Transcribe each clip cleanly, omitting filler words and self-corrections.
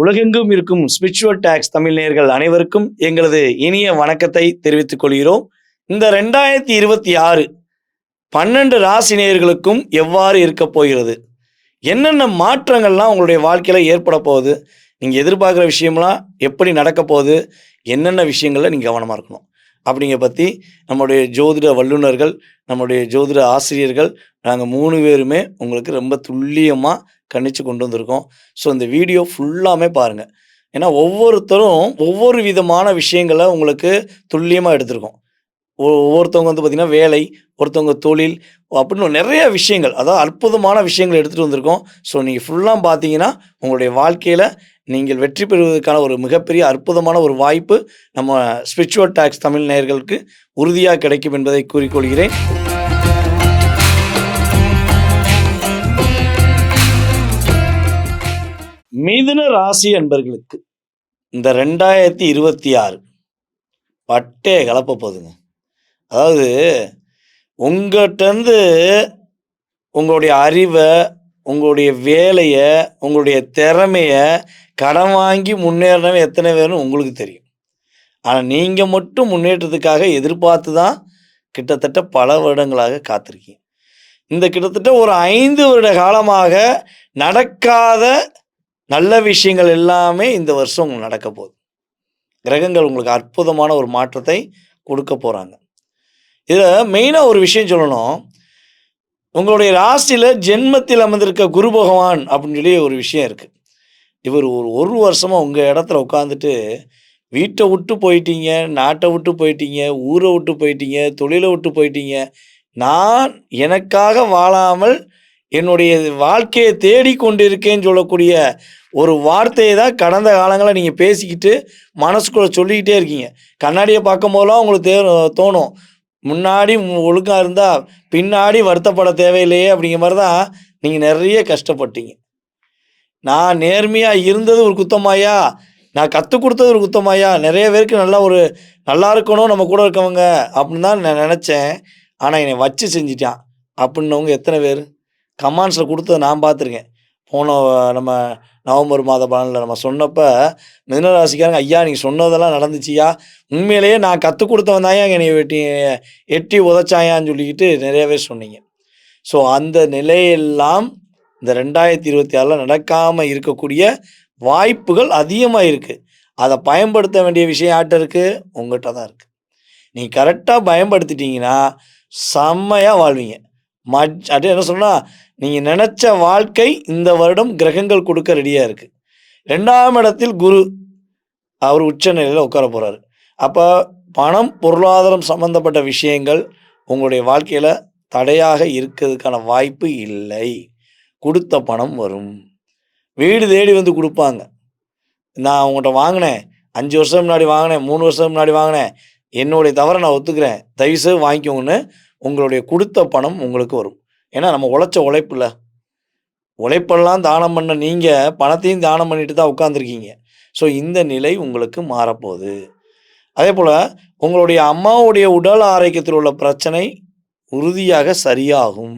உலகெங்கும் இருக்கும் spiritual tax Tamil நேயர்கள் அனைவருக்கும் எங்களது இனிய வணக்கத்தை தெரிவித்துக் கொள்கிறோம். இந்த 2026 12 ராசி நேயர்களுக்கும் எவ்வாறு இருக்க போகிறது, என்னென்ன மாற்றங்கள்லாம் உங்களுடைய வாழ்க்கையில ஏற்பட போகுது, நீங்க எதிர்பார்க்குற விஷயம்லாம் எப்படி நடக்க போகுது, என்னென்ன விஷயங்கள்ல நீங்க கவனமா இருக்கணும் அப்படிங்கிற பற்றி நம்முடைய ஜோதிட வல்லுநர்கள், நம்முடைய ஜோதிட ஆசிரியர்கள், நாங்கள் 3 பேருமே உங்களுக்கு ரொம்ப துல்லியமாக கணிச்சு கொண்டு வந்திருக்கோம். ஸோ இந்த வீடியோ ஃபுல்லாமே பாருங்கள். ஏன்னா ஒவ்வொருத்தரும் ஒவ்வொரு விதமான விஷயங்களை உங்களுக்கு துல்லியமாக எடுத்திருக்கோம். ஒவ்வொருத்தவங்க வந்து பார்த்திங்கன்னா வேலை, ஒருத்தவங்க தொழில் அப்படின்னு நிறைய விஷயங்கள், அதாவது அற்புதமான விஷயங்கள் எடுத்துகிட்டு வந்திருக்கோம். ஸோ நீங்கள் ஃபுல்லாக பார்த்தீங்கன்னா உங்களுடைய வாழ்க்கையில் நீங்கள் வெற்றி பெறுவதற்கான ஒரு மிகப்பெரிய அற்புதமான ஒரு வாய்ப்பு நம்ம ஸ்பிரிச்சுவல் டாக்ஸ் தமிழ் நேயர்களுக்கு உறுதியாக கிடைக்கும் என்பதை கூறிக்கொள்கிறேன். மிதுன ராசி அன்பர்களுக்கு இந்த 2026 பட்டே கலப்ப போகுதுங்க. அதாவது உங்கள்கிட்டருந்து உங்களுடைய அறிவை, உங்களுடைய வேலையை, உங்களுடைய திறமையை கடன் வாங்கி முன்னேறினவன் எத்தனை பேர்னு உங்களுக்கு தெரியும். ஆனால் நீங்கள் மட்டும் முன்னேற்றத்துக்காக எதிர்பார்த்து தான் கிட்டத்தட்ட பல வருடங்களாக காத்திருக்கீங்க. இந்த கிட்டத்தட்ட ஒரு 5 வருட காலமாக நடக்காத நல்ல விஷயங்கள் எல்லாமே இந்த வருஷம் உங்களுக்கு நடக்க போகுது. கிரகங்கள் உங்களுக்கு அற்புதமான ஒரு மாற்றத்தை கொடுக்க போகிறாங்க. இதில் மெயினாக ஒரு விஷயம் சொல்லணும். உங்களுடைய ராசியில் ஜென்மத்தில் அமர்ந்திருக்க குரு பகவான் அப்படின்னு சொல்லி ஒரு விஷயம் இருக்குது. இவர் ஒரு வருஷமாக உங்கள் இடத்துல உட்காந்துட்டு வீட்டை விட்டு போயிட்டீங்க, நாட்டை விட்டு போயிட்டீங்க, ஊரை விட்டு போயிட்டீங்க, தொழிலை விட்டு போயிட்டீங்க. நான் எனக்காக வாழாமல் என்னுடைய வாழ்க்கையை தேடிக்கொண்டிருக்கேன்னு சொல்லக்கூடிய ஒரு வார்த்தையை தான் கடந்த காலங்களில் நீங்கள் பேசிக்கிட்டு மனசுக்குள்ளே சொல்லிக்கிட்டே இருக்கீங்க. கண்ணாடியை பார்க்கும் போதெல்லாம் உங்களுக்கு தோணும், முன்னாடி ஒழுங்காக இருந்தால் பின்னாடி வருத்தப்பட தேவையில்லையே அப்படிங்கிற மாதிரி தான் நீங்கள் நிறைய கஷ்டப்பட்டீங்க. நான் நேர்மையாக இருந்தது ஒரு குத்தமாயா, நான் கற்றுக் கொடுத்தது ஒரு குத்தமாயா, நிறைய பேருக்கு நல்லா இருக்கணும் நம்ம கூட இருக்கவங்க அப்படின்னு தான் நான் நினச்சேன். ஆனால் என்னை வச்சு செஞ்சிட்டான் அப்படின்னவங்க எத்தனை பேர் கமெண்ட்ஸில் கொடுத்ததை நான் பார்த்துருக்கேன். போன நம்ம நவம்பர் மாத பலனில் நம்ம சொன்னப்போ மிதுனராசிக்காரங்க, ஐயா நீங்கள் சொன்னதெல்லாம் நடந்துச்சியா, உண்மையிலேயே நான் கற்றுக் கொடுத்தவன் தான் என்னை எட்டி உதச்சாயான்னு சொல்லிக்கிட்டு நிறைய பேர் சொன்னீங்க. ஸோ அந்த நிலையெல்லாம் இந்த 2026 நடக்காமல் இருக்கக்கூடிய வாய்ப்புகள் அதிகமாக இருக்குது. அதை பயன்படுத்த வேண்டிய விஷயம் யார்கிட்ட இருக்குது? உங்கள்கிட்ட தான் இருக்குது. நீங்கள் கரெக்டாக பயன்படுத்திட்டீங்கன்னா செம்மையாக வாழ்வீங்க. அப்படியே என்ன சொன்னால், நீங்கள் நினச்ச வாழ்க்கை இந்த வருடம் கிரகங்கள் கொடுக்க ரெடியாக இருக்குது. 2ஆம் இடத்தில் குரு, அவர் உச்ச நிலையில் உட்கார போகிறாரு. அப்போ பணம், பொருளாதாரம் சம்மந்தப்பட்ட விஷயங்கள் உங்களுடைய வாழ்க்கையில் தடையாக இருக்கிறதுக்கான வாய்ப்பு இல்லை. கொடுத்த பணம் வரும். வீடு தேடி வந்து கொடுப்பாங்க. நான் அவங்கள்ட்ட வாங்கினேன், 5 வருஷம் முன்னாடி வாங்கினேன், 3 வருஷம் முன்னாடி வாங்கினேன், என்னுடைய தவறை நான் ஒத்துக்கிறேன், தயவுசெய்து வாங்கிக்கோங்கன்னு உங்களுடைய கொடுத்த பணம் உங்களுக்கு வரும். ஏன்னா நம்ம உழைச்ச உழைப்பெல்லாம் தானம் பண்ண நீங்கள் பணத்தையும் தானம் பண்ணிட்டு தான் உட்காந்துருக்கீங்க. ஸோ இந்த நிலை உங்களுக்கு மாறப்போகுது. அதே போல் உங்களுடைய அம்மாவுடைய உடல் ஆரோக்கியத்தில் உள்ள பிரச்சனை உறுதியாக சரியாகும்.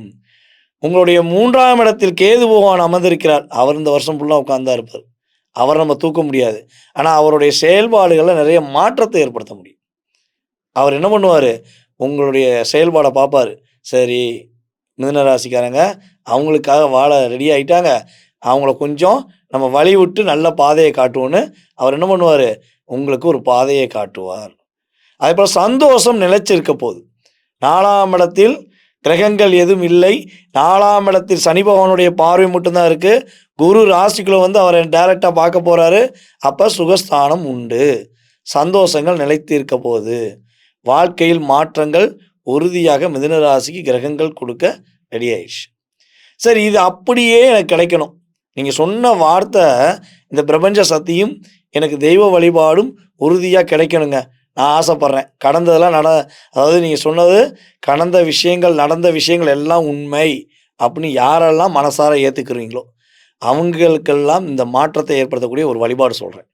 உங்களுடைய 3ஆம் இடத்தில் கேது பகவான் அமர்ந்திருக்கிறார். அவர் இந்த வருஷம் ஃபுல்லாக உட்கார்ந்தா இருப்பார். அவர் நம்ம தூக்க முடியாது. ஆனால் அவருடைய செயல்பாடுகளில் நிறைய மாற்றத்தை ஏற்படுத்த முடியும். அவர் என்ன பண்ணுவார், உங்களுடைய செயல்பாடை பார்ப்பார். சரி, மிதுனராசிக்காரங்க அவங்களுக்காக வாழ ரெடி ஆகிட்டாங்க, அவங்கள கொஞ்சம் நம்ம வழி விட்டு நல்ல பாதையை காட்டுவோன்னு அவர் என்ன பண்ணுவார், உங்களுக்கு ஒரு பாதையை காட்டுவார். அதே போல் சந்தோஷம் நிலைச்சிருக்க போகுது. 4ஆம் இடத்தில் கிரகங்கள் எதுவும் இல்லை. 4ஆம் இடத்தில் சனி பகவானுடைய பார்வை மட்டும்தான் இருக்குது. குரு ராசிக்குள்ளே வந்து அவரை டைரெக்டாக பார்க்க போகிறாரு. அப்போ சுகஸ்தானம் உண்டு. சந்தோஷங்கள் நிலைத்து இருக்க போகுது. வாழ்க்கையில் மாற்றங்கள் உறுதியாக மிதுன ராசிக்கு கிரகங்கள் கொடுக்க ரெடி ஆயிடுச்சு. சரி, இது அப்படியே எனக்கு கிடைக்கணும், நீங்கள் சொன்ன வார்த்தை இந்த பிரபஞ்ச சக்தியும் எனக்கு தெய்வ வழிபாடும் உறுதியாக கிடைக்கணுங்க, நான் ஆசைப்பட்றேன். கடந்ததெல்லாம் அதாவது நீங்கள் சொன்னது நடந்த விஷயங்கள் எல்லாம் உண்மை அப்படின்னு யாரெல்லாம் மனசார ஏற்றுக்கிறீங்களோ அவங்களுக்கெல்லாம் இந்த மாற்றத்தை ஏற்படுத்தக்கூடிய ஒரு வழிபாடு சொல்கிறேன்.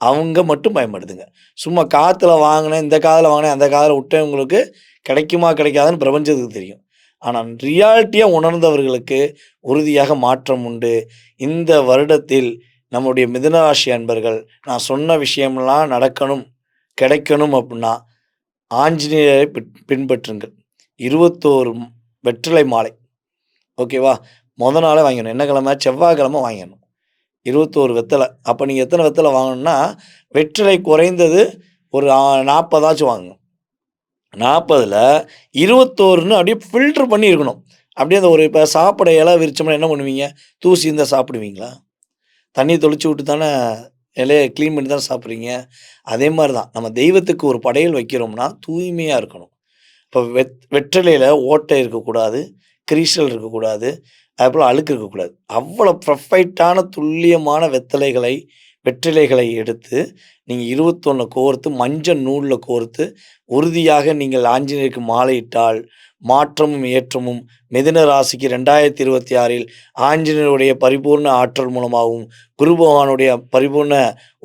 அவங்க மட்டும் பயன்படுத்துங்க. சும்மா காற்றுல வாங்கினேன், இந்த காதில் வாங்கினேன், அந்த காதில் விட்டேன், உங்களுக்கு கிடைக்குமா கிடைக்காதுன்னு பிரபஞ்சத்துக்கு தெரியும். ஆனால் ரியாலிட்டியாக உணர்ந்தவர்களுக்கு உறுதியாக மாற்றம் உண்டு. இந்த வருடத்தில் நம்முடைய மிதுன ராசி அன்பர்கள் நான் சொன்ன விஷயமெல்லாம் நடக்கணும், கிடைக்கணும் அப்படின்னா ஆஞ்சநேயரை பின்பற்றுங்கள். 21 வெற்றிலை மாலை. ஓகேவா? மொத நாளே வாங்கிடணும். என்ன கிழமை? செவ்வாய்க்கிழமை வாங்கிடணும். 21 வெத்தலை. அப்போ நீங்கள் எத்தனை வெத்தலை வாங்கணும்னா, வெற்றிலை குறைந்தது ஒரு 40 வாங்கணும். 40ல் 21ன்னு அப்படியே ஃபில்டர் பண்ணி இருக்கணும். அப்படியே அந்த ஒரு இப்போ சாப்பிட இலை விரிச்சோம்னா என்ன பண்ணுவீங்க? தூசி இருந்தால் சாப்பிடுவீங்களா? தண்ணி தெளிச்சு விட்டு தானே இலைய க்ளீன் பண்ணி தானே சாப்பிட்றீங்க. அதே மாதிரி தான் நம்ம தெய்வத்துக்கு ஒரு படையல் வைக்கிறோம்னா தூய்மையாக இருக்கணும். இப்போ வெற்றிலையில் ஓட்டை இருக்கக்கூடாது, கிரீசல் இருக்கக்கூடாது, அதுபோல் அழுக்கு இருக்கக்கூடாது. அவ்வளோ பர்ஃபெக்டான துல்லியமான வெற்றிலைகளை எடுத்து நீங்கள் 21 கோர்த்து மஞ்சள் நூலில் கோர்த்து உறுதியாக நீங்கள் ஆஞ்சநேயருக்கு மாலையிட்டால் மாற்றமும் ஏற்றமும் மிதுன ராசிக்கு 2026இல் ஆஞ்சநேயருடைய பரிபூர்ண ஆற்றல் மூலமாகவும் குரு பகவானுடைய பரிபூர்ண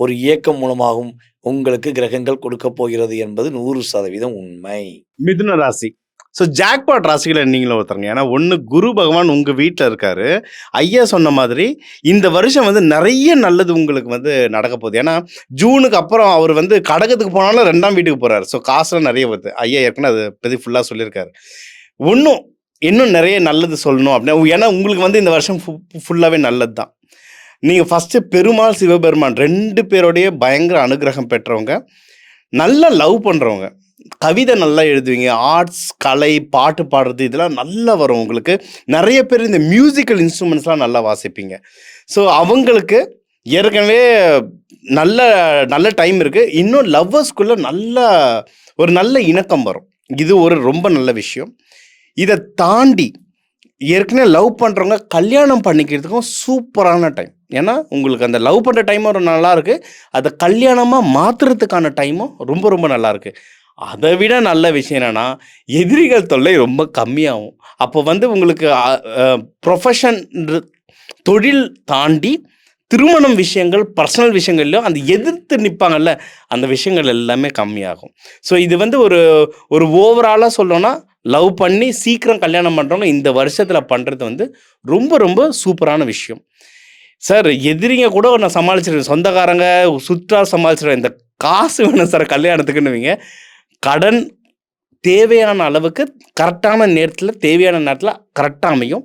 ஒரு இயக்கம் மூலமாகவும் உங்களுக்கு கிரகங்கள் கொடுக்க போகிறது என்பது 100% உண்மை. மிதுன ராசி. ஸோ ஜாக்பாட் ராசிகளை நீங்களும் ஒருத்தருங்க. ஏன்னா ஒன்று குரு பகவான் உங்கள் வீட்டில் இருக்காரு. ஐயா சொன்ன மாதிரி இந்த வருஷம் வந்து நிறைய நல்லது உங்களுக்கு வந்து நடக்க போகுது. ஏன்னா ஜூனுக்கு அப்புறம் அவர் வந்து கடகத்துக்கு போனாலும் 2ஆம் வீட்டுக்கு போகிறார். ஸோ காசுலாம் நிறைய வருது. ஐயா ஏற்கனவே அதை பற்றி ஃபுல்லாக சொல்லியிருக்காரு. இன்னும் நிறைய நல்லது சொல்லணும் அப்படின்னா, ஏன்னா உங்களுக்கு வந்து இந்த வருஷம் ஃபுல்லாகவே நல்லது தான். நீங்கள் ஃபஸ்ட்டு பெருமாள் சிவபெருமான் 2 பேரோடைய பயங்கர அனுகிரகம் பெற்றவங்க, நல்லா லவ் பண்ணுறவங்க, கவிதை நல்லா எழுதுவீங்க, ஆர்ட்ஸ், கலை, பாட்டு பாடுறது இதெல்லாம் நல்லா வரும் உங்களுக்கு. நிறைய பேர் இந்த மியூசிக்கல் இன்ஸ்ட்ருமெண்ட்ஸ்லாம் நல்லா வாசிப்பீங்க. ஸோ அவங்களுக்கு ஏற்கனவே நல்ல நல்ல டைம் இருக்குது. இன்னும் லவ்வர்ஸ்குள்ளே ஒரு நல்ல இணக்கம் வரும். இது ஒரு ரொம்ப நல்ல விஷயம். இதை தாண்டி ஏற்கனவே லவ் பண்ணுறவங்க கல்யாணம் பண்ணிக்கிறதுக்கும் சூப்பரான டைம். ஏன்னா உங்களுக்கு அந்த லவ் பண்ணுற டைமும் ஒரு நல்லா இருக்குது, அதை கல்யாணமாக மாற்றுறதுக்கான டைமும் ரொம்ப ரொம்ப நல்லா இருக்குது. அதை விட நல்ல விஷயம் என்னென்னா, எதிரிகள் தொல்லை ரொம்ப கம்மியாகும். அப்போ வந்து உங்களுக்கு ப்ரொஃபஷன் தொழில் தாண்டி திருமணம் விஷயங்கள், பர்சனல் விஷயங்கள்லையும் அந்த எதிர்த்து நிற்பாங்கல்ல, அந்த விஷயங்கள் எல்லாமே கம்மியாகும். ஸோ இது வந்து ஒரு ஓவராலாக சொல்லணும்னா, லவ் பண்ணி சீக்கிரம் கல்யாணம் பண்ணுறவங்க இந்த வருஷத்தில் பண்ணுறது வந்து ரொம்ப ரொம்ப சூப்பரான விஷயம். சார் எதிரிங்க கூட நான் சமாளிச்சிருவேன், சொந்தக்காரங்க சுற்றால் சமாளிச்சிருவேன், இந்த காசு வேணும் சார் கல்யாணத்துக்குன்னு வைங்க. கடன் தேவையான அளவுக்கு கரெக்டான நேரத்தில் கரெக்டாக அமையும்.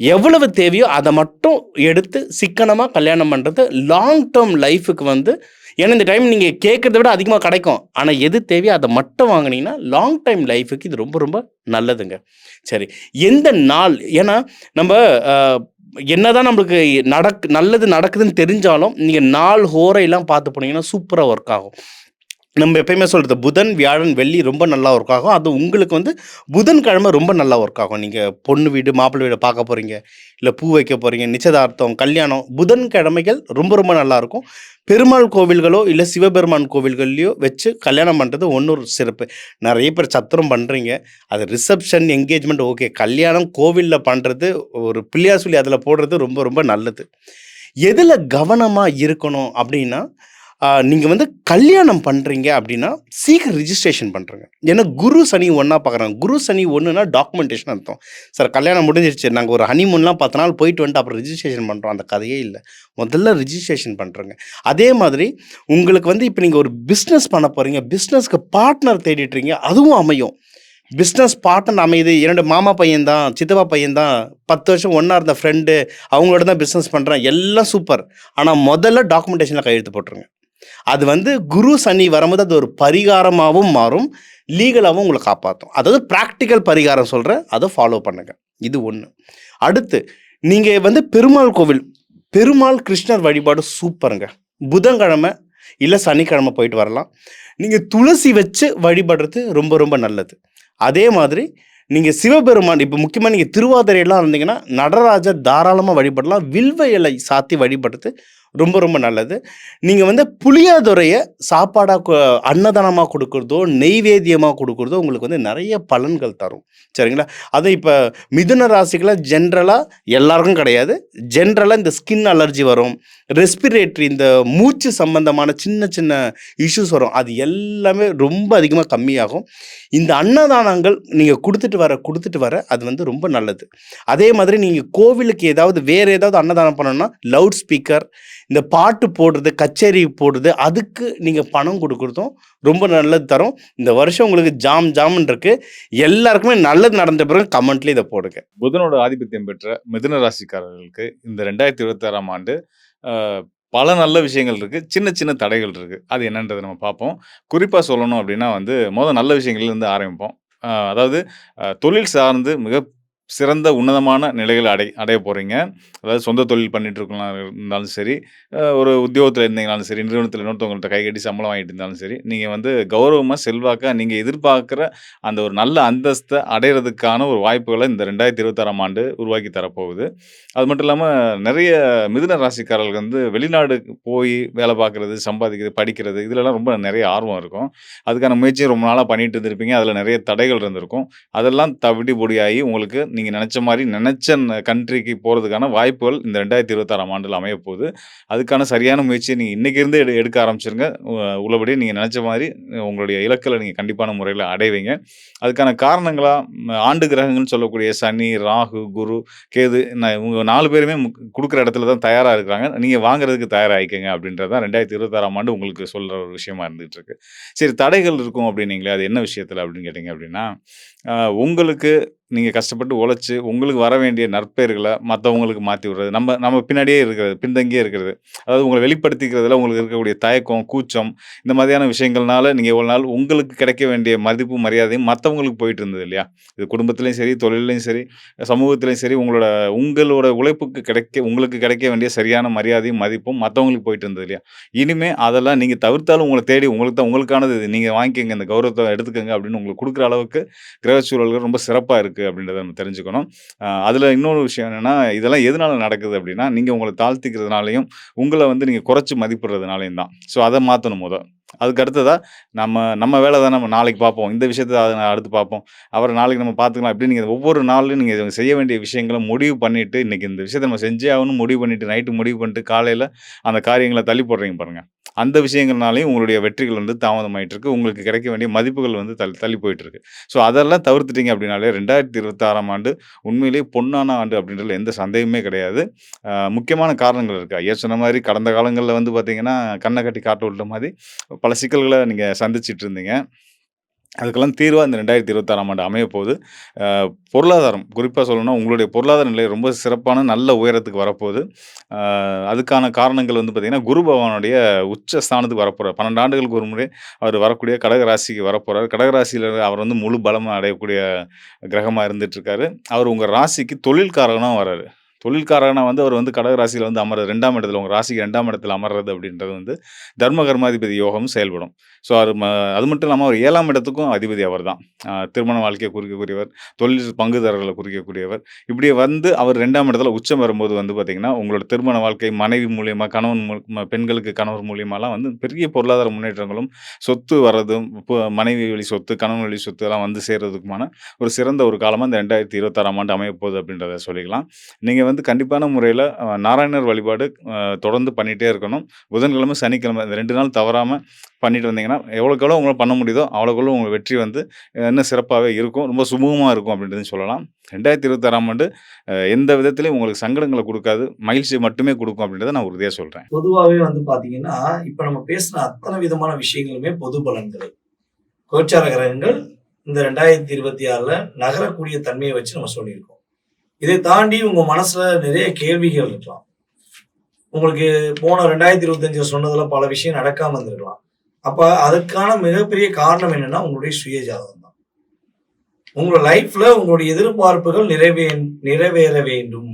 எவ்வளவு தேவையோ அதை மட்டும் எடுத்து சிக்கனமாக கல்யாணம் பண்ணுறது லாங் டேர்ம் லைஃபுக்கு வந்து, ஏன்னா இந்த டைம் நீங்கள் கேட்குறத விட அதிகமாக கிடைக்கும். ஆனால் எது தேவையோ அதை மட்டும் வாங்கினீங்கன்னா லாங் டைம் லைஃபுக்கு இது ரொம்ப ரொம்ப நல்லதுங்க. சரி, எந்த நாள், ஏன்னா நம்ம என்னதான் நம்மளுக்கு நல்லது நடக்குதுன்னு தெரிஞ்சாலும் நீங்கள் நாள் ஹோரையெல்லாம் பார்த்து போனீங்கன்னா சூப்பராக ஒர்க் ஆகும். நம்ம எப்பயுமே சொல்கிறது புதன், வியாழன், வெள்ளி ரொம்ப நல்லா ஒர்க் ஆகும். அது உங்களுக்கு வந்து புதன்கிழமை ரொம்ப நல்லா ஒர்க் ஆகும். நீங்கள் பொண்ணு வீடு மாப்பிள்ளை வீடு பார்க்க போகிறீங்க, இல்லை பூ வைக்க போகிறீங்க, நிச்சயதார்த்தம், கல்யாணம், புதன்கிழமைகள் ரொம்ப ரொம்ப நல்லாயிருக்கும். பெருமாள் கோவில்களோ இல்லை சிவபெருமான் கோவில்கள்லையோ வச்சு கல்யாணம் பண்ணுறது ஒன்று சிறப்பு. நிறைய பேர் சத்திரம் பண்ணுறீங்க, அது ரிசப்ஷன், என்கேஜ்மெண்ட் ஓகே. கல்யாணம் கோவிலில் பண்ணுறது, ஒரு பிள்ளையார் சொல்லி அதில் போடுறது ரொம்ப ரொம்ப நல்லது. எதில் கவனமாக இருக்கணும் அப்படின்னா, நீங்கள் வந்து கல்யாணம் பண்ணுறீங்க அப்படின்னா சீக்கிரம் ரிஜிஸ்ட்ரேஷன் பண்ணுறங்க. ஏன்னா குரு சனி ஒன்றா பார்க்குறாங்க. குரு சனி ஒன்றுனா டாக்குமெண்டேஷன் அர்த்தம். சார் கல்யாணம் முடிஞ்சிருச்சு, நாங்கள் ஒரு ஹனிமூன்லாம் 10 நாள் போயிட்டு வந்துட்டு அப்புறம் ரிஜிஸ்ட்ரேஷன் பண்ணுறோம், அந்த கதையே இல்லை. முதல்ல ரிஜிஸ்ட்ரேஷன் பண்ணுறங்க. அதே மாதிரி உங்களுக்கு வந்து இப்போ நீங்கள் ஒரு பிஸ்னஸ் பண்ண போகிறீங்க, பிஸ்னஸ்க்கு பார்ட்னர் தேடிட்டுறீங்க, அதுவும் அமையும். பிஸ்னஸ் பார்ட்னர் அமையுது. 2 மாமா பையன்தான், சித்தப்பா பையன்தான், 10 வருஷம் ஒன்றா இருந்த ஃப்ரெண்டு, அவங்களோட தான் பிஸ்னஸ் பண்ணுறேன், எல்லாம் சூப்பர். ஆனால் முதல்ல டாக்குமெண்டேஷனில் கையெழுத்து போட்டுருங்க. அது வந்து குரு சனி வரும்போது அது ஒரு பரிகாரமாகவும் மாறும், லீகலாகவும் உங்களை காப்பாற்றும். அதாவது ப்ராக்டிக்கல் பரிகாரம் சொல்கிறேன், அதை ஃபாலோ பண்ணுங்க. இது ஒன்று. அடுத்து நீங்கள் வந்து பெருமாள் கிருஷ்ணர் வழிபாடு சூப்பருங்க. புதன்கிழமை இல்லை சனிக்கிழமை போயிட்டு வரலாம். நீங்கள் துளசி வச்சு வழிபடுறது ரொம்ப ரொம்ப நல்லது. அதே மாதிரி நீங்கள் சிவபெருமான், இப்போ முக்கியமாக நீங்கள் திருவாதிரையெல்லாம் இருந்தீங்கன்னா நடராஜர் தாராளமாக வழிபடலாம். வில்வ இலை சாத்தி வழிபடுறது ரொம்ப ரொம்ப நல்லது. நீங்கள் வந்து புளியாதுரையை சாப்பாடாக அன்னதானமாக கொடுக்குறதோ நெய்வேத்தியமாக கொடுக்குறதோ உங்களுக்கு வந்து நிறைய பலன்கள் தரும். சரிங்களா? அது இப்போ மிதுன ராசிகளை ஜென்ரலாக எல்லாருக்கும் கிடையாது. ஜென்ரலாக இந்த ஸ்கின் அலர்ஜி வரும், ரெஸ்பிரேட்டரி இந்த மூச்சு சம்பந்தமான சின்ன சின்ன இஷ்யூஸ் வரும், அது எல்லாமே ரொம்ப அதிகமாக கம்மியாகும். இந்த அன்னதானங்கள் நீங்கள் கொடுத்துட்டு வர அது வந்து ரொம்ப நல்லது. அதே மாதிரி நீங்கள் கோவிலுக்கு வேறு ஏதாவது அன்னதானம் பண்ணணும்னா லவுட் ஸ்பீக்கர், இந்த பாட்டு போடுறது, கச்சேரி போடுறது, அதுக்கு நீங்கள் பணம் கொடுக்குறதும் ரொம்ப நல்லது தரும். இந்த வருஷம் உங்களுக்கு ஜாம் ஜாம்னு இருக்கு. எல்லாருக்குமே நல்லது நடந்த பிறகு கமெண்ட்லேயே இதை போடுங்க. புதனோட ஆதிபத்தியம் பெற்ற மிதுன ராசிக்காரர்களுக்கு இந்த 2026ஆம் ஆண்டு பல நல்ல விஷயங்கள் இருக்கு. சின்ன சின்ன தடைகள் இருக்கு. அது என்னன்றத நம்ம பார்ப்போம். குறிப்பா சொல்லணும் அப்படின்னா நல்ல விஷயங்கள்லேருந்து ஆரம்பிப்போம். அதாவது தொழில் சார்ந்து மிக சிறந்த உன்னதமான நிலைகளை அடைய போறீங்க. அதாவது சொந்த தொழில் பண்ணிட்டு இருந்தாலும் சரி, ஒரு உத்தியோகத்தில் இருந்தீங்கனாலும் சரி, நிறுவனத்தில் இன்னொருத்தவங்கள்ட்ட கைகட்டி சம்பளம் வாங்கிட்டு இருந்தாலும் சரி, நீங்கள் கௌரவமாக செல்வாக்காக நீங்கள் எதிர்பார்க்குற அந்த ஒரு நல்ல அந்தஸ்தை அடையிறதுக்கான ஒரு வாய்ப்புகளை இந்த 2026ஆம் ஆண்டு உருவாக்கி தரப்போகுது. அது மட்டும் இல்லாமல் நிறைய மிதுன ராசிக்காரர்களுக்கு வெளிநாடு போய் வேலை பார்க்குறது, சம்பாதிக்கிறது, படிக்கிறது இதுலலாம் ரொம்ப நிறைய ஆர்வம் இருக்கும். அதுக்கான முயற்சியை ரொம்ப நாளாக பண்ணிட்டு இருந்திருப்பீங்க. அதில் நிறைய தடைகள் இருந்திருக்கும். அதெல்லாம் தவிடு பொடியாகி உங்களுக்கு நீங்கள் நினச்ச மாதிரி நினச்ச கண்ட்ரிக்கு போகிறதுக்கான வாய்ப்புகள் இந்த 2026ஆம் ஆண்டில் அமைய போகுது. அதுக்கான சரியான முயற்சியை நீங்கள் இன்றைக்கிருந்தே எடுக்க ஆரம்பிச்சிருங்க. உள்ளபடி நீங்கள் நினச்ச மாதிரி உங்களுடைய இலக்கில் நீங்கள் கண்டிப்பான முறையில் அடைவீங்க. அதுக்கான காரணங்களாக ஆண்டு கிரகங்கள்னு சொல்லக்கூடிய சனி, ராகு, குரு, கேது இவங்க 4 பேருமே கொடுக்குற இடத்துல தான் தயாராக இருக்கிறாங்க. நீங்கள் வாங்குறதுக்கு தயாராகிக்கங்க அப்படின்றது தான் 2026ஆம் ஆண்டு உங்களுக்கு சொல்கிற ஒரு விஷயமா இருந்துகிட்டு இருக்கு. சரி, தடைகள் இருக்கும் அப்படின்னீங்களே, அது என்ன விஷயத்தில் அப்படின்னு கேட்டிங்க அப்படின்னா, உங்களுக்கு நீங்கள் கஷ்டப்பட்டு உழைச்சி உங்களுக்கு வர வேண்டிய நற்பெயர்களை மற்றவங்களுக்கு மாற்றி விடுறது, நம்ம பின்னாடியே இருக்கிறது, பின்தங்கியே இருக்கிறது, அதாவது உங்களை வெளிப்படுத்திக்கிறதுல உங்களுக்கு இருக்கக்கூடிய தயக்கம், கூச்சம், இந்த மாதிரியான விஷயங்கள்னால நீங்கள் எவ்வளோ நாள் உங்களுக்கு கிடைக்க வேண்டிய மதிப்பு மரியாதையும் மற்றவங்களுக்கு போயிட்டு இருந்தது இல்லையா? இது குடும்பத்துலேயும் சரி, தொழிலையும் சரி, சமூகத்திலையும் சரி, உங்களோட உழைப்புக்கு உங்களுக்கு கிடைக்க வேண்டிய சரியான மரியாதையும் மதிப்பும் மற்றவங்களுக்கு போயிட்டு இருந்தது இல்லையா? இனிமே அதெல்லாம் நீங்கள் தவிர்த்தாலும் உங்களை தேடி உங்களுக்கானது இது, நீங்கள் வாங்கிக்கங்க, இந்த கௌரவத்தை எடுத்துக்கங்க அப்படின்னு உங்களுக்கு கொடுக்குற அளவுக்கு கிரக சூழல்கள் ரொம்ப சிறப்பாக இருக்குது அப்படின்றத நம்ம தெரிஞ்சுக்கணும். அதில் இன்னொரு விஷயம் என்னென்னா, இதெல்லாம் எதனால நடக்குது அப்படின்னா, நீங்கள் உங்களை தாழ்த்திக்கிறதுனாலையும் உங்களை நீங்கள் குறைச்சி மதிப்பிடுறதுனாலையும் தான். ஸோ அதை மாற்றணும் அதுக்கு அடுத்ததாக நம்ம வேலை தான், நம்ம நாளைக்கு பார்ப்போம், இந்த விஷயத்தை அடுத்து பார்ப்போம், அவரை நாளைக்கு நம்ம பார்த்துக்கலாம் அப்படின்னு நீங்கள் ஒவ்வொரு நாள்லையும் நீங்கள் செய்ய வேண்டிய விஷயங்களை முடிவு பண்ணிவிட்டு, இன்றைக்கி இந்த விஷயத்தை நம்ம செஞ்சே ஆகணும் முடிவு பண்ணிவிட்டு, நைட்டு முடிவு பண்ணிட்டு காலையில் அந்த காரியங்களை தள்ளி போடுறீங்க பாருங்கள். அந்த விஷயங்கள்னாலையும் உங்களுடைய வெற்றிகள் தாமதமாயிட்டு இருக்கு. உங்களுக்கு கிடைக்க வேண்டிய மதிப்புகள் தள்ளி போயிட்டு இருக்கு. ஸோ அதெல்லாம் தவிர்த்துட்டீங்க அப்படின்னாலே 2026ஆம் ஆண்டு உண்மையிலேயே பொன்னான ஆண்டு அப்படின்றதுல எந்த சந்தேகமே கிடையாது. முக்கியமான காரணங்கள் இருக்கு. ஐயா சொன்ன மாதிரி கடந்த காலங்களில் பார்த்தீங்கன்னா, கண்ணை கட்டி காட்ட விட்ட மாதிரி பல சிக்கல்களை நீங்கள் சந்திச்சிட்டு இருந்தீங்க. அதுக்கெல்லாம் தீர்வாக இந்த 2026ஆம் ஆண்டு அமைய போகுது. பொருளாதாரம் குறிப்பாக சொல்லணும்னா, உங்களுடைய பொருளாதார நிலை ரொம்ப சிறப்பான நல்ல உயரத்துக்கு வரப்போகுது. அதுக்கான காரணங்கள் பார்த்தீங்கன்னா, குரு பகவானுடைய உச்ச ஸ்தானத்துக்கு வரப்போகிறார். 12 ஆண்டுகளுக்கு ஒரு முறை அவர் வரக்கூடிய கடக ராசிக்கு வரப்போகிறார். கடக ராசியில் அவர் முழு பலமாக அடையக்கூடிய கிரகமாக இருந்துகிட்ருக்காரு. அவர் உங்கள் ராசிக்கு தொழில்காரகனாக வர்றாரு. தொழில்காரகனாக அவர் கடக ராசியில் அமர்றது 2ஆம் இடத்துல, உங்கள் ராசிக்கு 2ஆம் இடத்துல அமர்றது அப்படின்றது தர்ம கர்மாதிபதி யோகம் செயல்படும். ஸோ அது மட்டும் இல்லாமல் அவர் 7ஆம் இடத்துக்கும் அதிபதி அவர் தான். திருமண வாழ்க்கையை குறிக்கக்கூடியவர், தொழில் பங்குதாரர்களை குறிக்கக்கூடியவர். இப்படி அவர் 2ஆம் இடத்துல உச்சம் வரும்போது பார்த்திங்கன்னா, உங்களோட திருமண வாழ்க்கை மனைவி மூலியமாக, பெண்களுக்கு கணவர் மூலியமாலாம் பெரிய பொருளாதார முன்னேற்றங்களும், சொத்து வர்றதும், மனைவி வழி சொத்து, கணவன் வழி சொத்து எல்லாம் சேர்றதுக்குமான ஒரு சிறந்த ஒரு காலமாக இந்த 2026ஆம் ஆண்டு அமையப்போகுது அப்படின்றத சொல்லிக்கலாம். நீங்கள் கண்டிப்பான முறையில் நாராயணர் வழிபாடு தொடர்ந்து பண்ணிகிட்டே இருக்கணும். புதன்கிழமை, சனிக்கிழமை இந்த 2 நாள் தவறாமல் பண்ணிட்டு வந்தீங்கன்னா, எவ்வளோக்கு எவ்வளோ உங்களால் பண்ண முடியுதோ அவ்வளோக்கு உங்கள் வெற்றி இன்னும் சிறப்பாகவே இருக்கும், ரொம்ப சுமூகமாக இருக்கும் அப்படின்றதையும் சொல்லலாம். 2026ஆம் ஆண்டு எந்த விதத்திலையும் உங்களுக்கு சங்கடங்களை கொடுக்காது, மகிழ்ச்சி மட்டுமே கொடுக்கும் அப்படின்றத நான் உறுதியாக சொல்கிறேன். பொதுவாகவே பார்த்தீங்கன்னா, இப்போ நம்ம பேசின அத்தனை விதமான விஷயங்களுமே பொது பலன்கள். கோச்சார கிரகங்கள் இந்த 2026ல் நகரக்கூடிய தன்மையை வச்சு நம்ம சொல்லியிருக்கோம். இதை தாண்டி உங்க மனசுல நிறைய கேள்விகள் இருக்கலாம். உங்களுக்கு போன 2025 சொன்னதுல பல விஷயம் நடக்காம இருந்திருக்கலாம். அப்ப அதுக்கான மிகப்பெரிய காரணம் என்னன்னா, உங்களுடைய சுய ஜாதகம் தான். உங்களோட லைஃப்ல உங்களுடைய எதிர்பார்ப்புகள் நிறைவேற வேண்டும்.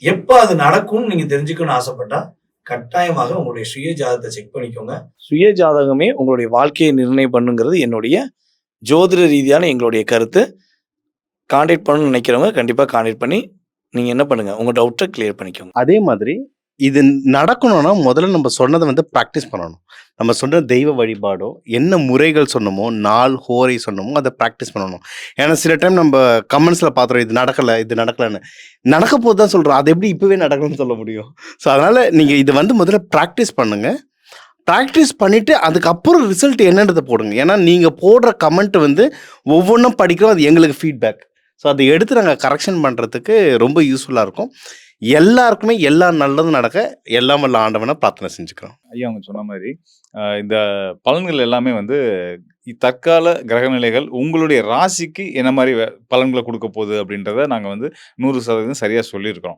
எப்ப அது நடக்கும்னு நீங்க தெரிஞ்சுக்கணும்னு ஆசைப்பட்டா, கட்டாயமாக உங்களுடைய சுய ஜாதகத்தை செக் பண்ணிக்கோங்க. சுய ஜாதகமே உங்களுடைய வாழ்க்கையை நிர்ணயம் பண்ணுங்கிறது என்னுடைய ஜோதிட ரீதியான எங்களுடைய கருத்து. கான்டாக்ட் பண்ணணும்னு நினைக்கிறவங்க கண்டிப்பாக கான்டாக்ட் பண்ணி நீங்கள் என்ன பண்ணுங்கள், உங்கள் டவுட்டை கிளியர் பண்ணிக்கோங்க. அதே மாதிரி இது நடக்கணும்னா முதல்ல நம்ம சொன்னதை ப்ராக்டிஸ் பண்ணணும். நம்ம சொன்ன தெய்வ வழிபாடோ, என்ன முறைகள் சொன்னோமோ, நாள் ஹோரை சொன்னோமோ, அதை ப்ராக்டிஸ் பண்ணணும். ஏன்னா சில டைம் நம்ம கமெண்ட்ஸில் பார்த்துறோம், இது நடக்கலைன்னு. நடக்க போது தான் சொல்கிறோம், அது எப்படி இப்போவே நடக்கணும்னு சொல்ல முடியும்? ஸோ அதனால் நீங்கள் இதை முதல்ல ப்ராக்டிஸ் பண்ணுங்கள். ப்ராக்டிஸ் பண்ணிவிட்டு அதுக்கப்புறம் ரிசல்ட் என்னன்றதை போடுங்க. ஏன்னா நீங்கள் போடுற கமெண்ட் ஒவ்வொன்றும் படிக்கிறோம், அது எங்களுக்கு ஃபீட்பேக். ஸோ அதை எடுத்து நாங்கள் கரெக்ஷன் பண்ணுறதுக்கு ரொம்ப யூஸ்ஃபுல்லாக இருக்கும். எல்லாருக்குமே எல்லா நல்லதும் நடக்க எல்லாம் வல்ல ஆண்டவனை பிரார்த்தனை செஞ்சுக்கிறோம். ஐயா அவங்க சொன்ன மாதிரி இந்த பலன்கள் எல்லாமே வந்து தற்கால கிரகநிலைகள் உங்களுடைய ராசிக்கு என்ன மாதிரி பலன்களை கொடுக்க போகுது அப்படின்றத நாங்கள் வந்து 100% சரியாக சொல்லியிருக்கிறோம்.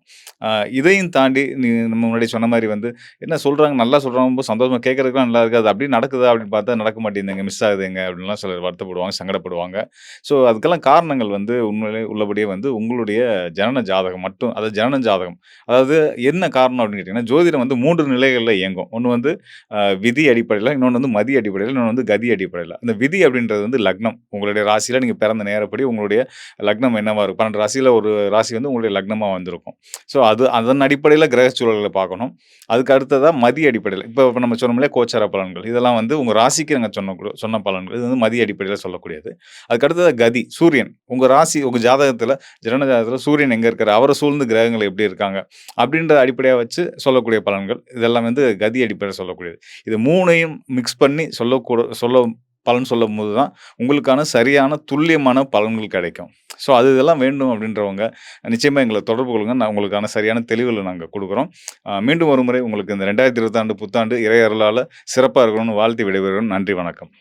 இதையும் தாண்டி நம்ம முன்னாடி சொன்ன மாதிரி வந்து என்ன சொல்கிறாங்க, நல்லா சொல்கிறாங்க, ரொம்ப சந்தோஷமாக கேட்கறதுக்குலாம் நல்லா இருக்குது, அது அப்படி நடக்குதா அப்படின்னு பார்த்தா நடக்க மாட்டேங்குதுங்க, மிஸ் ஆகுதுங்க அப்படின்லாம் சிலர் வருத்தப்படுவாங்க, சங்கடப்படுவாங்க. ஸோ அதுக்கெல்லாம் காரணங்கள் வந்து உண்மையிலே உள்ளபடியே வந்து உங்களுடைய ஜனன ஜாதகம் மட்டும், அதாவது ஜனன ஜாதகம், அதாவது என்ன காரணம் அப்படின்னு கேட்டிங்கன்னா, ஜோதிடம் வந்து 3 நிலைகளில் இயங்கும். ஒன்று வந்து விதி அடிப்படையில், இன்னொன்று வந்து மதி அடிப்படையில், இன்னொன்று வந்து கதி அடிப்படையில். அந்த விதி அப்படின்றது வந்து லக்னம். உங்களுடைய ராசியில் நீங்கள் பிறந்த நேரப்படி உங்களுடைய லக்னம் என்னவா இருக்கும், 12 ராசியில் ஒரு ராசி வந்து உங்களுடைய லக்னமாக வந்திருக்கும். ஸோ அதன் அடிப்படையில் கிரக சூழல்களை பார்க்கணும். அதுக்கு அடுத்ததாக மதி அடிப்படையில், இப்போ நம்ம சொன்னோம் இல்லையா கோச்சார பலன்கள், இதெல்லாம் வந்து உங்கள் ராசிக்கு நாங்கள் சொன்ன பலன்கள். இது வந்து மதி அடிப்படையில் சொல்லக்கூடியது. அதுக்கு அடுத்ததாக கதி, சூரியன். உங்கள் ராசி உங்கள் ஜாதகத்தில், ஜனன ஜாதகத்தில் சூரியன் எங்கே இருக்காரு, அவரை சூழ்ந்து கிரகங்கள் எப்படி இருக்காங்க அப்படின்ற அடிப்படையாக வச்சு சொல்லக்கூடிய பலன்கள். இதெல்லாம் வந்து கதி அடிப்படையில் சொல்லக்கூடியது. இது 3ஐயும் மிக்ஸ் பண்ணி பலன் சொல்லும்போது தான் உங்களுக்கான சரியான துல்லியமான பலன்கள் கிடைக்கும். ஸோ இதெல்லாம் வேண்டும் அப்படின்றவங்க நிச்சயமாக எங்களை தொடர்பு கொள்ளுங்க. நான் உங்களுக்கான சரியான தெளிவுகளை நாங்கள் கொடுக்குறோம். மீண்டும் ஒரு முறை உங்களுக்கு இந்த 2020 புத்தாண்டு இறை அருளால் சிறப்பாக இருக்கணும்னு வாழ்த்தி விடைபெறுகிறோம். நன்றி, வணக்கம்.